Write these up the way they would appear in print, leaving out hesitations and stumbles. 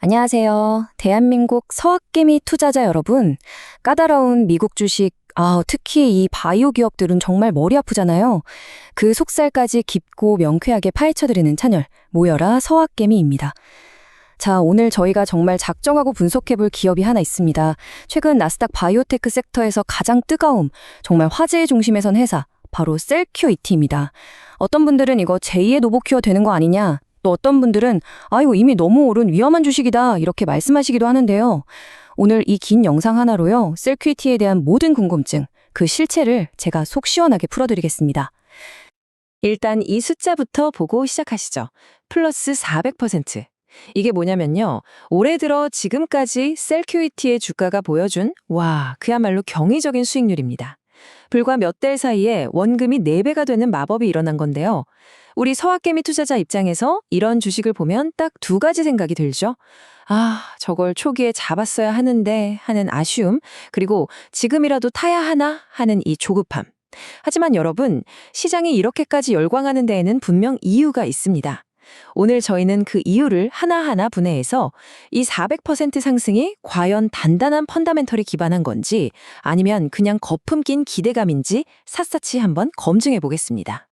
안녕하세요. 대한민국 서학개미 투자자 여러분. 까다로운 미국 주식, 특히 이 바이오 기업들은 정말 머리 아프잖아요. 그 속살까지 깊고 명쾌하게 파헤쳐드리는 채널, 모여라 서학개미입니다. 자, 오늘 저희가 정말 작정하고 분석해볼 기업이 하나 있습니다. 최근 나스닥 바이오테크 섹터에서 가장 뜨거움, 정말 화제의 중심에 선 회사, 바로 셀큐이티입니다. 어떤 분들은 이거 제2의 노보큐어 되는 거 아니냐, 또 어떤 분들은 이거 이미 너무 오른 위험한 주식이다 이렇게 말씀하시기도 하는데요. 오늘 이 긴 영상 하나로요. 셀큐이티에 대한 모든 궁금증, 그 실체를 제가 속 시원하게 풀어드리겠습니다. 일단 이 숫자부터 보고 시작하시죠. 플러스 400%. 이게 뭐냐면요. 올해 들어 지금까지 셀큐이티의 주가가 보여준 그야말로 경이적인 수익률입니다. 불과 몇 달 사이에 원금이 4배가 되는 마법이 일어난 건데요. 우리 서학개미 투자자 입장에서 이런 주식을 보면 딱 두 가지 생각이 들죠. 저걸 초기에 잡았어야 하는데 하는 아쉬움, 그리고 지금이라도 타야 하나 하는 이 조급함. 하지만 여러분, 시장이 이렇게까지 열광하는 데에는 분명 이유가 있습니다. 오늘 저희는 그 이유를 하나하나 분해해서 이 400% 상승이 과연 단단한 펀더멘털에 기반한 건지 아니면 그냥 거품 낀 기대감인지 샅샅이 한번 검증해 보겠습니다.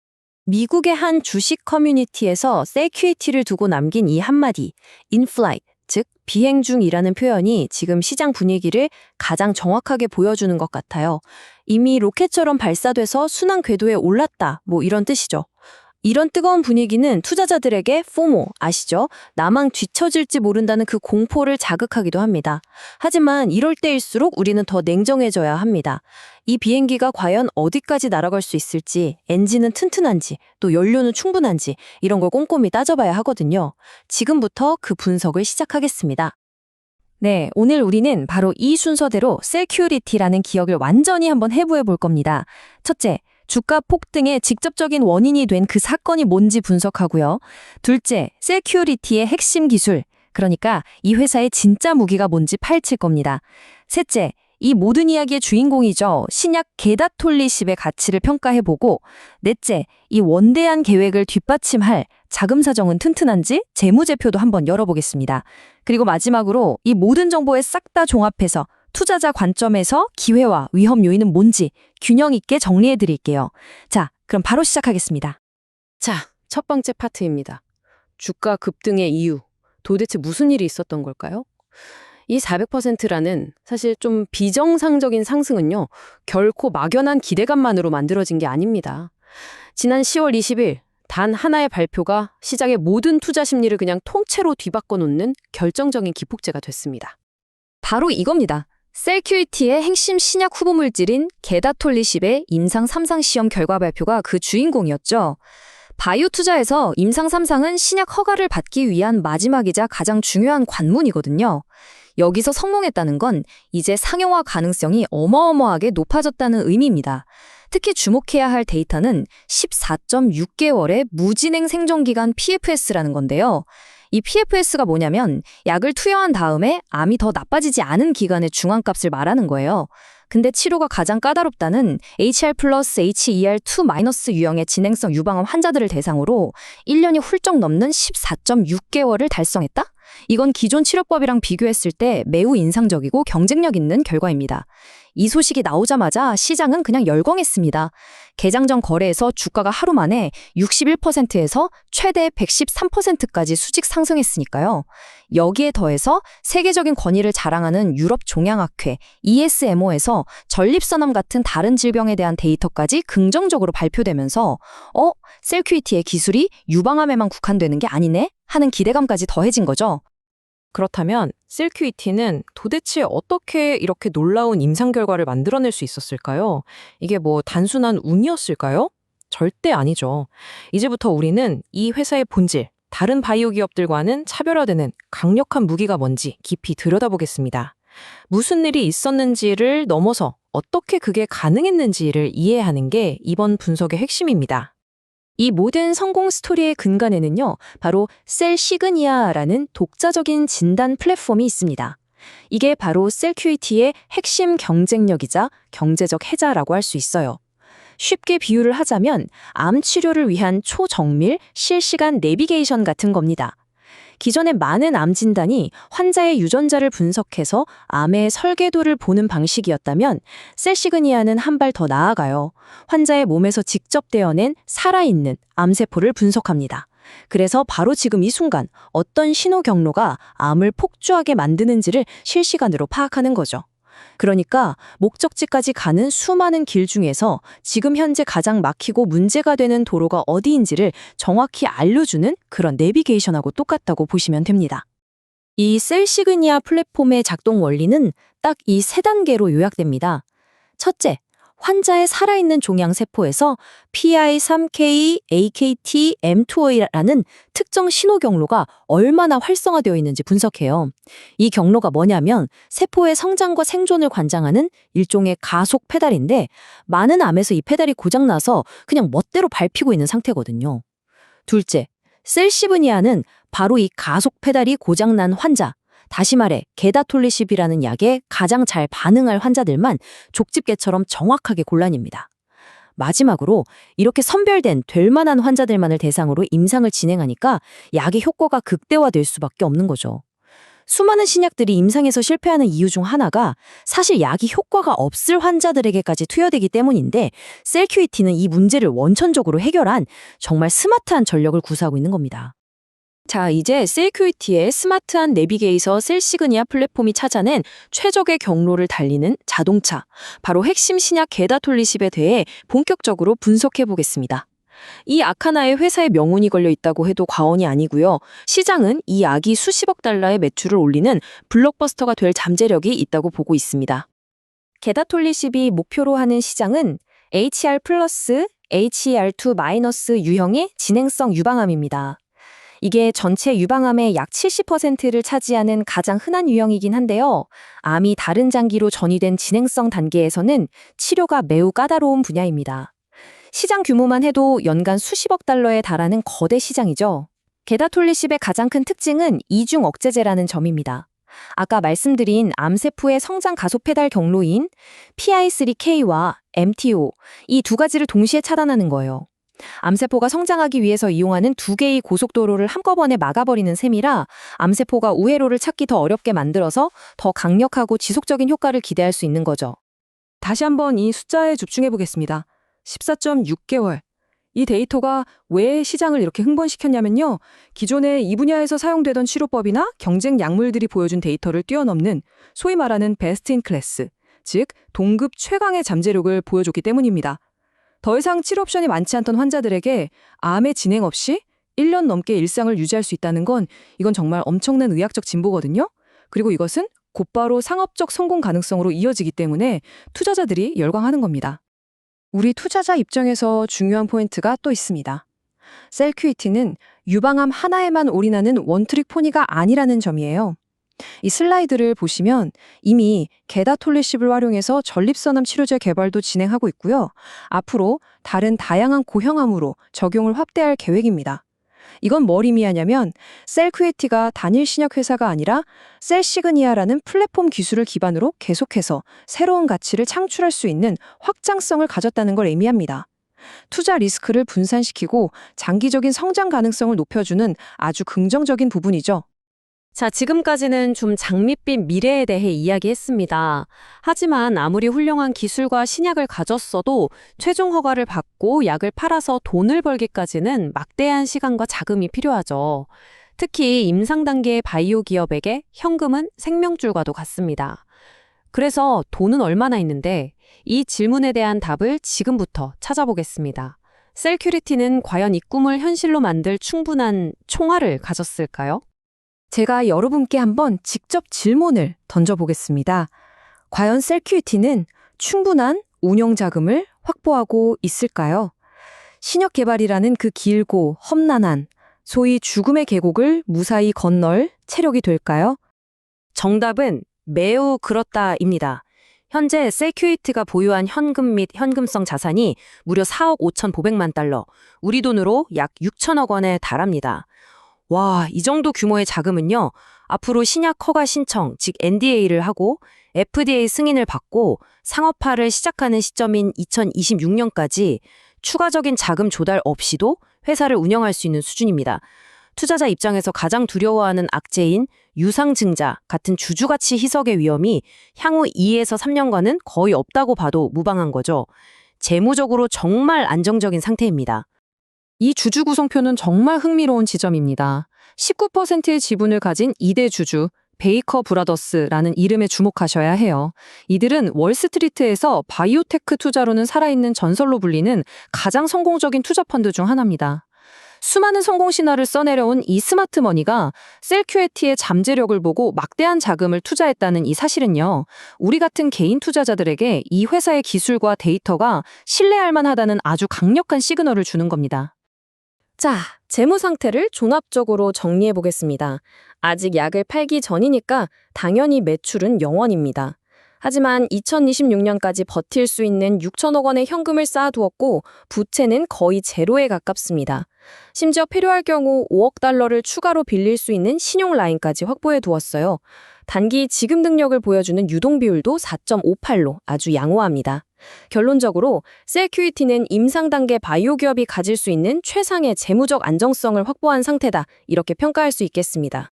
미국의 한 주식 커뮤니티에서 셀큐이티를 두고 남긴 이 한마디, in flight, 즉 비행 중이라는 표현이 지금 시장 분위기를 가장 정확하게 보여주는 것 같아요. 이미 로켓처럼 발사돼서 순환 궤도에 올랐다, 이런 뜻이죠. 이런 뜨거운 분위기는 투자자들에게 FOMO, 아시죠? 나만 뒤처질지 모른다는 그 공포를 자극하기도 합니다. 하지만 이럴 때일수록 우리는 더 냉정해져야 합니다. 이 비행기가 과연 어디까지 날아갈 수 있을지, 엔진은 튼튼한지, 또 연료는 충분한지 이런 걸 꼼꼼히 따져봐야 하거든요. 지금부터 그 분석을 시작하겠습니다. 네, 오늘 우리는 바로 이 순서대로 셀큐리티라는 기억을 완전히 한번 해부해 볼 겁니다. 첫째, 주가 폭등의 직접적인 원인이 된 그 사건이 뭔지 분석하고요. 둘째, 셀큐리티의 핵심 기술, 그러니까 이 회사의 진짜 무기가 뭔지 파헤칠 겁니다. 셋째, 이 모든 이야기의 주인공이죠. 신약 게다톨리십의 가치를 평가해보고, 넷째, 이 원대한 계획을 뒷받침할 자금 사정은 튼튼한지 재무제표도 한번 열어보겠습니다. 그리고 마지막으로 이 모든 정보에 싹 다 종합해서 투자자 관점에서 기회와 위험 요인은 뭔지 균형 있게 정리해 드릴게요. 자, 그럼 바로 시작하겠습니다. 자, 첫 번째 파트입니다. 주가 급등의 이유. 도대체 무슨 일이 있었던 걸까요? 이 400%라는 사실 좀 비정상적인 상승은요, 결코 막연한 기대감만으로 만들어진 게 아닙니다. 지난 10월 20일, 단 하나의 발표가 시장의 모든 투자 심리를 그냥 통째로 뒤바꿔 놓는 결정적인 기폭제가 됐습니다. 바로 이겁니다. 셀큐이티의 핵심 신약 후보 물질인 게다톨리십의 임상 3상 시험 결과 발표가 그 주인공이었죠. 바이오 투자에서 임상 3상은 신약 허가를 받기 위한 마지막이자 가장 중요한 관문이거든요. 여기서 성공했다는 건 이제 상용화 가능성이 어마어마하게 높아졌다는 의미입니다. 특히 주목해야 할 데이터는 14.6개월의 무진행 생존기간 PFS라는 건데요. 이 PFS가 뭐냐면 약을 투여한 다음에 암이 더 나빠지지 않은 기간의 중앙값을 말하는 거예요. 근데 치료가 가장 까다롭다는 HR 플러스 HER2 마이너스 유형의 진행성 유방암 환자들을 대상으로 1년이 훌쩍 넘는 14.6개월을 달성했다? 이건 기존 치료법이랑 비교했을 때 매우 인상적이고 경쟁력 있는 결과입니다. 이 소식이 나오자마자 시장은 그냥 열광했습니다. 개장 전 거래에서 주가가 하루 만에 61%에서 최대 113%까지 수직 상승했으니까요. 여기에 더해서 세계적인 권위를 자랑하는 유럽 종양학회 ESMO에서 전립선암 같은 다른 질병에 대한 데이터까지 긍정적으로 발표되면서 셀큐이티의 기술이 유방암에만 국한되는 게 아니네? 하는 기대감까지 더해진 거죠. 그렇다면 셀큐이티는 도대체 어떻게 이렇게 놀라운 임상 결과를 만들어낼 수 있었을까요? 이게 단순한 운이었을까요? 절대 아니죠. 이제부터 우리는 이 회사의 본질, 다른 바이오 기업들과는 차별화되는 강력한 무기가 뭔지 깊이 들여다보겠습니다. 무슨 일이 있었는지를 넘어서 어떻게 그게 가능했는지를 이해하는 게 이번 분석의 핵심입니다. 이 모든 성공 스토리의 근간에는요, 바로 셀시그니아라는 독자적인 진단 플랫폼이 있습니다. 이게 바로 셀큐이티의 핵심 경쟁력이자 경제적 해자라고 할 수 있어요. 쉽게 비유를 하자면 암 치료를 위한 초정밀 실시간 내비게이션 같은 겁니다. 기존의 많은 암 진단이 환자의 유전자를 분석해서 암의 설계도를 보는 방식이었다면 셀 시그니아는 한 발 더 나아가요. 환자의 몸에서 직접 떼어낸 살아있는 암세포를 분석합니다. 그래서 바로 지금 이 순간 어떤 신호 경로가 암을 폭주하게 만드는지를 실시간으로 파악하는 거죠. 그러니까 목적지까지 가는 수많은 길 중에서 지금 현재 가장 막히고 문제가 되는 도로가 어디인지를 정확히 알려주는 그런 내비게이션하고 똑같다고 보시면 됩니다. 이 셀시그니아 플랫폼의 작동 원리는 딱 이 세 단계로 요약됩니다. 첫째, 환자의 살아있는 종양세포에서 PI3K, AKT, mTOR이라는 특정 신호 경로가 얼마나 활성화되어 있는지 분석해요. 이 경로가 뭐냐면 세포의 성장과 생존을 관장하는 일종의 가속 페달인데 많은 암에서 이 페달이 고장나서 그냥 멋대로 밟히고 있는 상태거든요. 둘째, 셀시그니아는 바로 이 가속 페달이 고장난 환자, 다시 말해 게다톨리십이라는 약에 가장 잘 반응할 환자들만 족집게처럼 정확하게 골라냅니다. 마지막으로 이렇게 선별된 될 만한 환자들만을 대상으로 임상을 진행하니까 약의 효과가 극대화될 수밖에 없는 거죠. 수많은 신약들이 임상에서 실패하는 이유 중 하나가 사실 약이 효과가 없을 환자들에게까지 투여되기 때문인데 셀큐이티는 이 문제를 원천적으로 해결한 정말 스마트한 전력을 구사하고 있는 겁니다. 자, 이제 셀큐이티의 스마트한 내비게이터 셀시그니아 플랫폼이 찾아낸 최적의 경로를 달리는 자동차, 바로 핵심 신약 게다톨리십에 대해 본격적으로 분석해 보겠습니다. 이 약 하나에 회사의 명운이 걸려 있다고 해도 과언이 아니고요. 시장은 이 약이 수십억 달러의 매출을 올리는 블록버스터가 될 잠재력이 있다고 보고 있습니다. 게다톨리십이 목표로 하는 시장은 HR+, HER2- 유형의 진행성 유방암입니다. 이게 전체 유방암의 약 70%를 차지하는 가장 흔한 유형이긴 한데요. 암이 다른 장기로 전이된 진행성 단계에서는 치료가 매우 까다로운 분야입니다. 시장 규모만 해도 연간 수십억 달러에 달하는 거대 시장이죠. 게다톨리십의 가장 큰 특징은 이중 억제제라는 점입니다. 아까 말씀드린 암세포의 성장 가속 페달 경로인 PI3K와 mTO, 이 두 가지를 동시에 차단하는 거예요. 암세포가 성장하기 위해서 이용하는 두 개의 고속도로를 한꺼번에 막아버리는 셈이라 암세포가 우회로를 찾기 더 어렵게 만들어서 더 강력하고 지속적인 효과를 기대할 수 있는 거죠. 다시 한번 이 숫자에 집중해 보겠습니다. 14.6개월. 이 데이터가 왜 시장을 이렇게 흥분시켰냐면요. 기존에 이 분야에서 사용되던 치료법이나 경쟁 약물들이 보여준 데이터를 뛰어넘는 소위 말하는 베스트 인 클래스, 즉 동급 최강의 잠재력을 보여줬기 때문입니다. 더 이상 치료 옵션이 많지 않던 환자들에게 암의 진행 없이 1년 넘게 일상을 유지할 수 있다는 건 이건 정말 엄청난 의학적 진보거든요. 그리고 이것은 곧바로 상업적 성공 가능성으로 이어지기 때문에 투자자들이 열광하는 겁니다. 우리 투자자 입장에서 중요한 포인트가 또 있습니다. 셀큐이티는 유방암 하나에만 올인하는 원트릭 포니가 아니라는 점이에요. 이 슬라이드를 보시면 이미 게다톨리십을 활용해서 전립선암 치료제 개발도 진행하고 있고요. 앞으로 다른 다양한 고형암으로 적용을 확대할 계획입니다. 이건 뭘 의미하냐면 셀큐이티가 단일 신약 회사가 아니라 셀시그니아라는 플랫폼 기술을 기반으로 계속해서 새로운 가치를 창출할 수 있는 확장성을 가졌다는 걸 의미합니다. 투자 리스크를 분산시키고 장기적인 성장 가능성을 높여주는 아주 긍정적인 부분이죠. 자, 지금까지는 좀 장밋빛 미래에 대해 이야기했습니다. 하지만 아무리 훌륭한 기술과 신약을 가졌어도 최종 허가를 받고 약을 팔아서 돈을 벌기까지는 막대한 시간과 자금이 필요하죠. 특히 임상 단계의 바이오 기업에게 현금은 생명줄과도 같습니다. 그래서 돈은 얼마나 있는데 이 질문에 대한 답을 지금부터 찾아보겠습니다. 셀큐리티는 과연 이 꿈을 현실로 만들 충분한 총알을 가졌을까요? 제가 여러분께 한번 직접 질문을 던져보겠습니다. 과연 셀큐이티는 충분한 운영 자금을 확보하고 있을까요? 신약 개발이라는 그 길고 험난한 소위 죽음의 계곡을 무사히 건널 체력이 될까요? 정답은 매우 그렇다입니다. 현재 셀큐이티가 보유한 현금 및 현금성 자산이 무려 4억 5,900만 달러, 우리 돈으로 약 6천억 원에 달합니다. 와, 이 정도 규모의 자금은요, 앞으로 신약 허가 신청, 즉 NDA를 하고 FDA 승인을 받고 상업화를 시작하는 시점인 2026년까지 추가적인 자금 조달 없이도 회사를 운영할 수 있는 수준입니다. 투자자 입장에서 가장 두려워하는 악재인 유상증자 같은 주주가치 희석의 위험이 향후 2에서 3년간은 거의 없다고 봐도 무방한 거죠. 재무적으로 정말 안정적인 상태입니다. 이 주주 구성표는 정말 흥미로운 지점입니다. 19%의 지분을 가진 2대 주주, 베이커 브라더스라는 이름에 주목하셔야 해요. 이들은 월스트리트에서 바이오테크 투자로는 살아있는 전설로 불리는 가장 성공적인 투자 펀드 중 하나입니다. 수많은 성공 신화를 써내려온 이 스마트 머니가 셀큐리티의 잠재력을 보고 막대한 자금을 투자했다는 이 사실은요, 우리 같은 개인 투자자들에게 이 회사의 기술과 데이터가 신뢰할 만하다는 아주 강력한 시그널을 주는 겁니다. 자, 재무 상태를 종합적으로 정리해 보겠습니다. 아직 약을 팔기 전이니까 당연히 매출은 0원입니다. 하지만 2026년까지 버틸 수 있는 6천억 원의 현금을 쌓아두었고 부채는 거의 제로에 가깝습니다. 심지어 필요할 경우 5억 달러를 추가로 빌릴 수 있는 신용 라인까지 확보해 두었어요. 단기 지급 능력을 보여주는 유동 비율도 4.58로 아주 양호합니다. 결론적으로 셀큐리티는 임상 단계 바이오 기업이 가질 수 있는 최상의 재무적 안정성을 확보한 상태다. 이렇게 평가할 수 있겠습니다.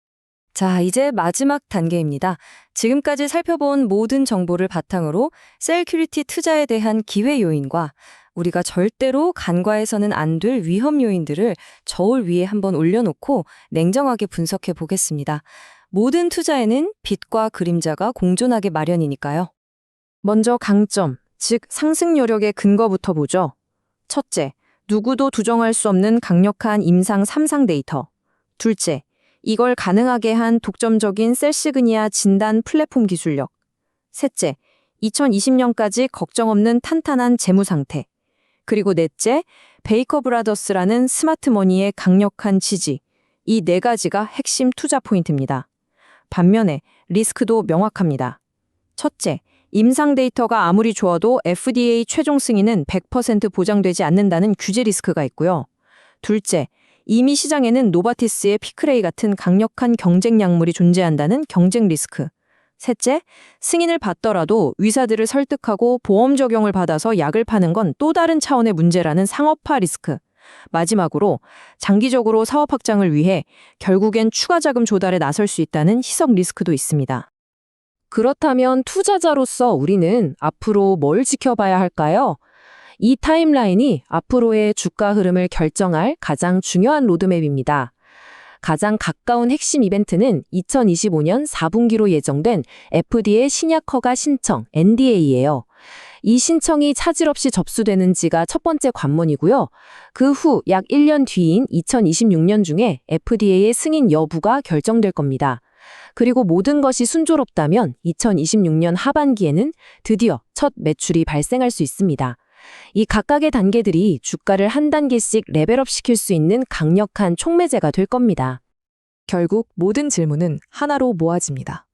자, 이제 마지막 단계입니다. 지금까지 살펴본 모든 정보를 바탕으로 셀큐리티 투자에 대한 기회 요인과 우리가 절대로 간과해서는 안 될 위험 요인들을 저울 위에 한번 올려놓고 냉정하게 분석해 보겠습니다. 모든 투자에는 빛과 그림자가 공존하게 마련이니까요. 먼저 강점, 즉 상승 여력의 근거부터 보죠. 첫째, 누구도 두정할 수 없는 강력한 임상 3상 데이터. 둘째, 이걸 가능하게 한 독점적인 셀시그니아 진단 플랫폼 기술력. 셋째, 2020년까지 걱정 없는 탄탄한 재무 상태. 그리고 넷째, 베이커 브라더스라는 스마트머니의 강력한 지지. 이 네 가지가 핵심 투자 포인트입니다. 반면에 리스크도 명확합니다. 첫째, 임상 데이터가 아무리 좋아도 FDA 최종 승인은 100% 보장되지 않는다는 규제 리스크가 있고요. 둘째, 이미 시장에는 노바티스의 피크레이 같은 강력한 경쟁 약물이 존재한다는 경쟁 리스크. 셋째, 승인을 받더라도 의사들을 설득하고 보험 적용을 받아서 약을 파는 건 또 다른 차원의 문제라는 상업화 리스크. 마지막으로 장기적으로 사업 확장을 위해 결국엔 추가 자금 조달에 나설 수 있다는 희석 리스크도 있습니다. 그렇다면 투자자로서 우리는 앞으로 뭘 지켜봐야 할까요? 이 타임라인이 앞으로의 주가 흐름을 결정할 가장 중요한 로드맵입니다. 가장 가까운 핵심 이벤트는 2025년 4분기로 예정된 FDA 신약 허가 신청 NDA예요. 이 신청이 차질 없이 접수되는지가 첫 번째 관문이고요. 그 후 약 1년 뒤인 2026년 중에 FDA의 승인 여부가 결정될 겁니다. 그리고 모든 것이 순조롭다면 2026년 하반기에는 드디어 첫 매출이 발생할 수 있습니다. 이 각각의 단계들이 주가를 한 단계씩 레벨업 시킬 수 있는 강력한 촉매제가 될 겁니다. 결국 모든 질문은 하나로 모아집니다.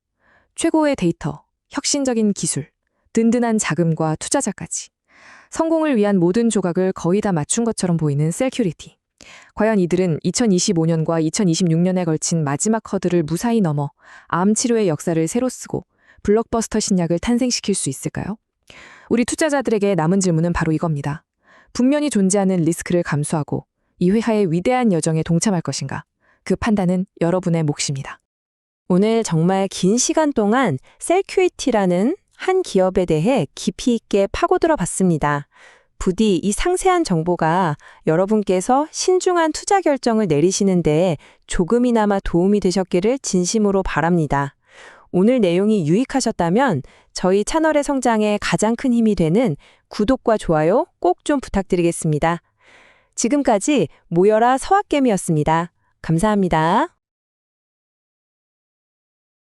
최고의 데이터, 혁신적인 기술, 든든한 자금과 투자자까지. 성공을 위한 모든 조각을 거의 다 맞춘 것처럼 보이는 셀큐리티. 과연 이들은 2025년과 2026년에 걸친 마지막 허들을 무사히 넘어 암 치료의 역사를 새로 쓰고 블록버스터 신약을 탄생시킬 수 있을까요? 우리 투자자들에게 남은 질문은 바로 이겁니다. 분명히 존재하는 리스크를 감수하고 이 회사의 위대한 여정에 동참할 것인가? 그 판단은 여러분의 몫입니다. 오늘 정말 긴 시간 동안 셀큐리티라는 한 기업에 대해 깊이 있게 파고들어 봤습니다. 부디 이 상세한 정보가 여러분께서 신중한 투자 결정을 내리시는데 조금이나마 도움이 되셨기를 진심으로 바랍니다. 오늘 내용이 유익하셨다면 저희 채널의 성장에 가장 큰 힘이 되는 구독과 좋아요 꼭 좀 부탁드리겠습니다. 지금까지 모여라 서학개미였습니다. 감사합니다.